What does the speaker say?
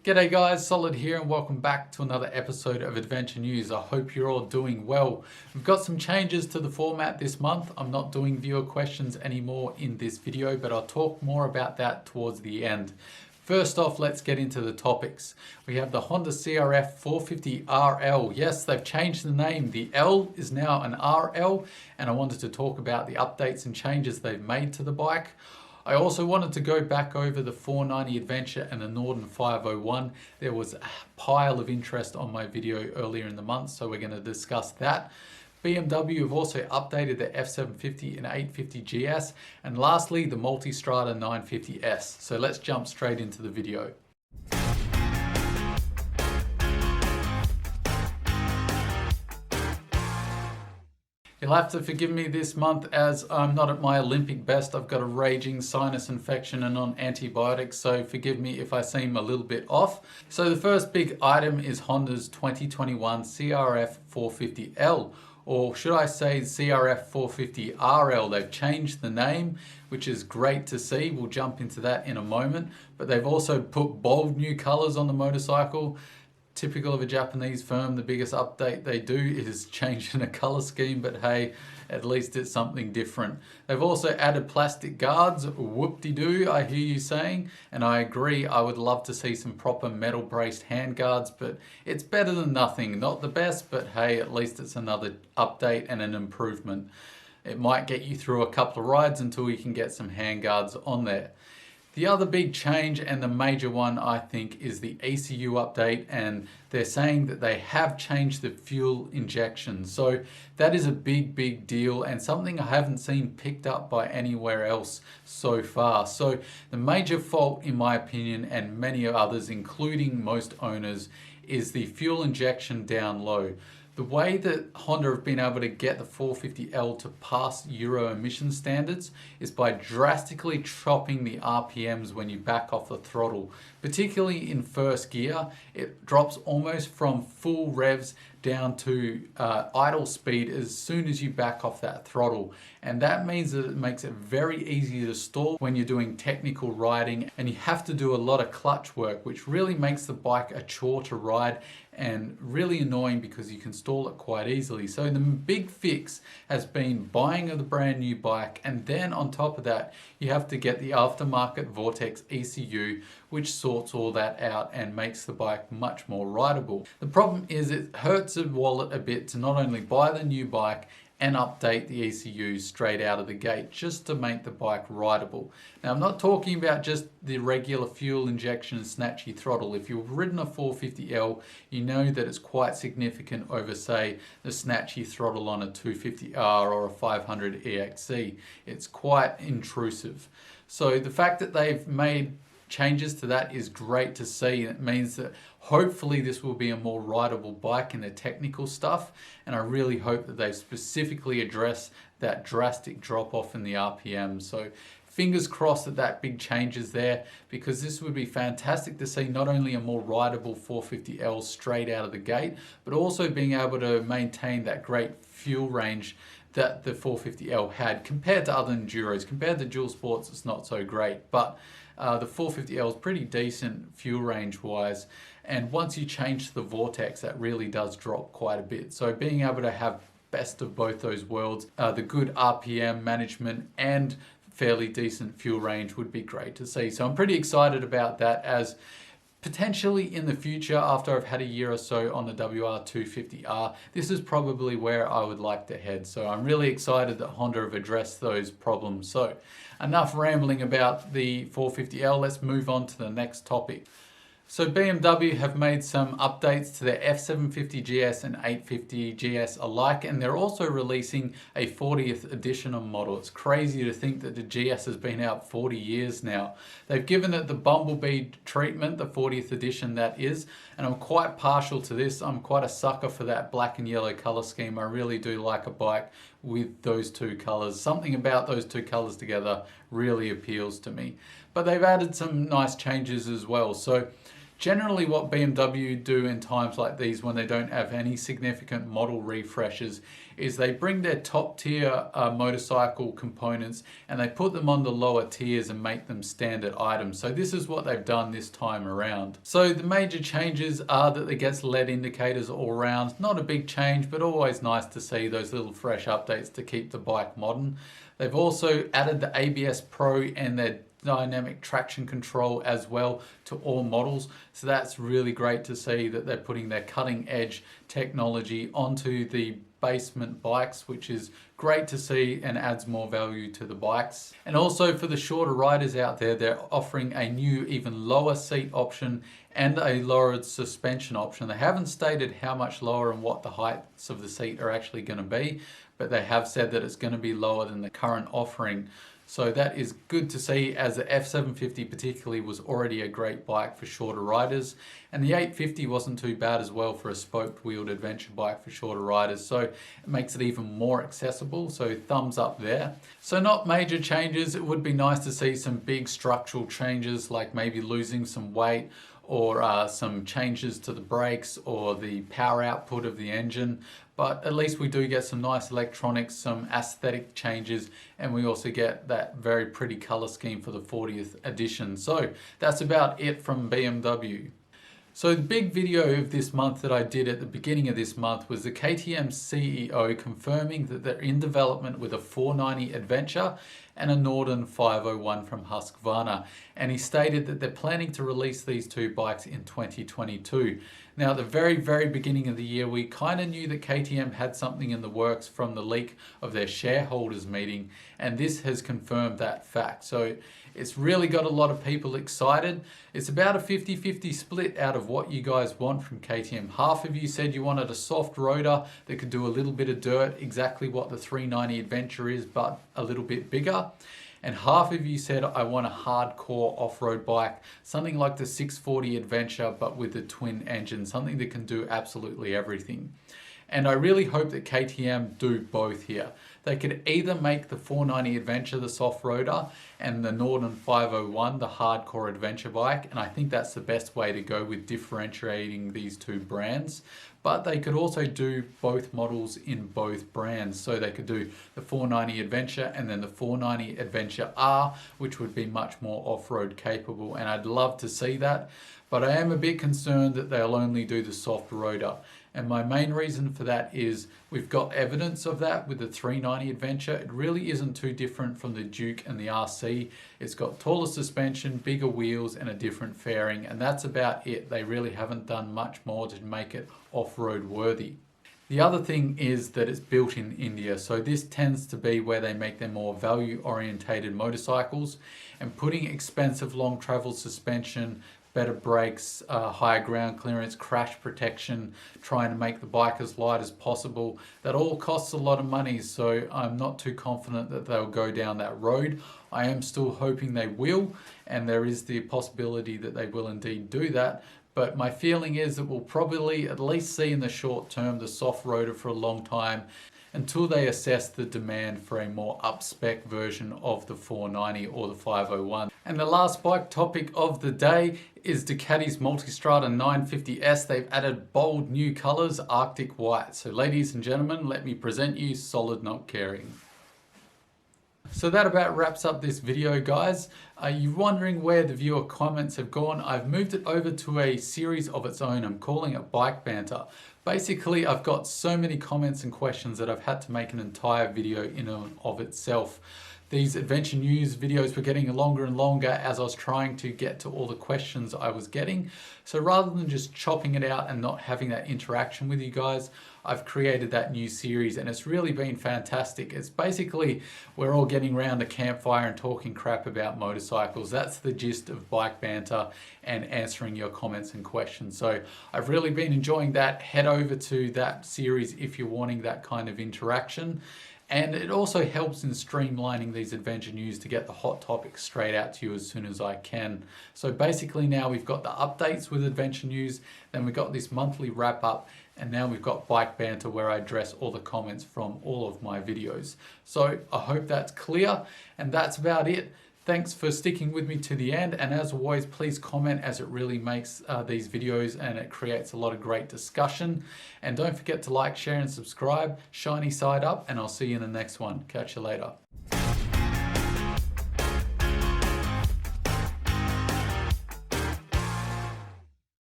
G'day guys, Solid here and welcome back to another episode of Adventure News. I hope you're all doing well. We've got some changes to the format this month. I'm not doing viewer questions anymore in this video, but I'll talk more about that towards the end. First off, let's get into the topics. We have the Honda CRF450RL. Yes, they've changed the name. The L is now an RL, and I wanted to talk about the updates and changes they've made to the bike. I also wanted to go back over the 490 Adventure and the Norden 501. There was a pile of interest on my video earlier in the month, so we're going to discuss that. BMW have also updated the F750 and 850GS, and lastly the Multistrada 950S. So let's jump straight into the video. You'll have to forgive me this month as I'm not at my Olympic best. I've got a raging sinus infection and on antibiotics, so forgive me if I seem a little bit off. So the first big item is Honda's 2021 CRF450L, or should I say CRF450RL. They've changed the name, which is great to see. We'll jump into that in a moment, but they've also put bold new colors on the motorcycle. Typical of a Japanese firm, the biggest update they do is changing a color scheme, but hey, at least it's something different. They've also added plastic guards. Whoop-de-doo, I hear you saying, and I agree. I would love to see some proper metal braced hand guards, but it's better than nothing. Not the best, but hey, at least it's another update and an improvement. It might get you through a couple of rides until you can get some hand guards on there. The other big change, and the major one I think, is the ECU update, and they're saying that they have changed the fuel injection. So that is a big deal and something I haven't seen picked up by anywhere else so far. So the major fault, in my opinion, and many others, including most owners, is the fuel injection down low. The way that Honda have been able to get the 450L to pass Euro emission standards is by drastically chopping the RPMs when you back off the throttle. Particularly in first gear, it drops almost from full revs down to idle speed as soon as you back off that throttle. And that means that it makes it very easy to stall when you're doing technical riding, and you have to do a lot of clutch work, which really makes the bike a chore to ride and really annoying because you can stall it quite easily. So the big fix has been buying of the brand new bike, and then on top of that you have to get the aftermarket Vortex ECU, which sorts all that out and makes the bike much more rideable. The problem is it hurts the wallet a bit to not only buy the new bike and update the ECU straight out of the gate just to make the bike rideable. Now, I'm not talking about just the regular fuel injection and snatchy throttle. If you've ridden a 450L, you know that it's quite significant over, say, the snatchy throttle on a 250R or a 500 EXC. It's quite intrusive. So the fact that they've made changes to that is great to see. It means that hopefully this will be a more rideable bike in the technical stuff, and I really hope that they specifically address that drastic drop off in the RPM. So fingers crossed that that big change is there, because this would be fantastic to see not only a more rideable 450L straight out of the gate, but also being able to maintain that great fuel range that the 450L had compared to other Enduros. Compared to dual sports, it's not so great, but the 450L is pretty decent fuel range wise, and once you change to the Vortex, that really does drop quite a bit. So being able to have best of both those worlds, the good RPM management and fairly decent fuel range, would be great to see. So I'm pretty excited about that, as potentially in the future, after I've had a year or so on the WR250R, this is probably where I would like to head. So I'm really excited that Honda have addressed those problems. So enough rambling about the 450L, let's move on to the next topic. So BMW have made some updates to their F750GS and 850GS alike, and they're also releasing a 40th edition model. It's crazy to think that the GS has been out 40 years now. They've given it the Bumblebee treatment, the 40th edition that is, and I'm quite partial to this. I'm quite a sucker for that black and yellow color scheme. I really do like a bike with those two colors. Something about those two colors together really appeals to me. But they've added some nice changes as well. So Generally what BMW do in times like these when they don't have any significant model refreshes is they bring their top tier motorcycle components and they put them on the lower tiers and make them standard items. So this is what they've done this time around. So the major changes are that it gets LED indicators all around. Not a big change, but always nice to see those little fresh updates to keep the bike modern. They've also added the ABS Pro and their dynamic traction control as well to all models. So that's really great to see that they're putting their cutting edge technology onto the basement bikes, which is great to see and adds more value to the bikes. And also for the shorter riders out there, they're offering a new even lower seat option and a lowered suspension option. They haven't stated how much lower and what the heights of the seat are actually going to be, but they have said that it's going to be lower than the current offering. So that is good to see, as the F750 particularly was already a great bike for shorter riders, and the 850 wasn't too bad as well for a spoked wheeled adventure bike for shorter riders, so it makes it even more accessible, so thumbs up there. So not major changes. It would be nice to see some big structural changes, like maybe losing some weight or some changes to the brakes or the power output of the engine, but at least we do get some nice electronics, some aesthetic changes, and we also get that very pretty color scheme for the 40th edition. So that's about it from BMW. So the big video of this month that I did at the beginning of this month was the KTM CEO confirming that they're in development with a 490 Adventure and a Norden 501 from Husqvarna. And he stated that they're planning to release these two bikes in 2022. Now at the very beginning of the year, we kind of knew that KTM had something in the works from the leak of their shareholders meeting, and this has confirmed that fact. So it's really got a lot of people excited. It's about a 50-50 split out of what you guys want from KTM. Half of you said you wanted a soft roader that could do a little bit of dirt, exactly what the 390 Adventure is, but a little bit bigger. And half of you said, I want a hardcore off-road bike, something like the 640 Adventure, but with a twin engine, something that can do absolutely everything. And I really hope that KTM do both here. They could either make the 490 Adventure the soft roader and the Norden 501 the hardcore adventure bike, and I think that's the best way to go with differentiating these two brands. But they could also do both models in both brands. So they could do the 490 Adventure and then the 490 Adventure R, which would be much more off-road capable, and I'd love to see that. But I am a bit concerned that they'll only do the soft roader. And my main reason for that is we've got evidence of that with the 390 Adventure. It really isn't too different from the Duke and the RC. It's got taller suspension, bigger wheels, and a different fairing, and that's about it. They really haven't done much more to make it off-road worthy. The other thing is that it's built in India, so this tends to be where they make their more value-orientated motorcycles, and putting expensive long travel suspension, better brakes, higher ground clearance, crash protection, trying to make the bike as light as possible. That all costs a lot of money, so I'm not too confident that they'll go down that road. I am still hoping they will, and there is the possibility that they will indeed do that. But my feeling is that we'll probably at least see in the short term the soft roader for a long time, until they assess the demand for a more up-spec version of the 490 or the 501. And the last bike topic of the day is Ducati's Multistrada 950S. They've added bold new colors, Arctic white. So ladies and gentlemen, let me present you Solid Not Caring. So that about wraps up this video, guys. Are you wondering where the viewer comments have gone? I've moved it over to a series of its own. I'm calling it Bike Banter. Basically, I've got so many comments and questions that I've had to make an entire video in and of itself. These adventure news videos were getting longer and longer as I was trying to get to all the questions I was getting. So rather than just chopping it out and not having that interaction with you guys, I've created that new series, and it's really been fantastic. It's basically we're all getting around a campfire and talking crap about motorcycles. That's the gist of Bike Banter and answering your comments and questions. So I've really been enjoying that. Head over to that series if you're wanting that kind of interaction. And it also helps in streamlining these adventure news to get the hot topics straight out to you as soon as I can. So basically now we've got the updates with adventure news, then we've got this monthly wrap up, and now we've got Bike Banter where I address all the comments from all of my videos. So I hope that's clear, and that's about it. Thanks for sticking with me to the end, and as always, please comment, as it really makes these videos and it creates a lot of great discussion. And don't forget to like, share and subscribe. Shiny side up, and I'll see you in the next one. Catch you later.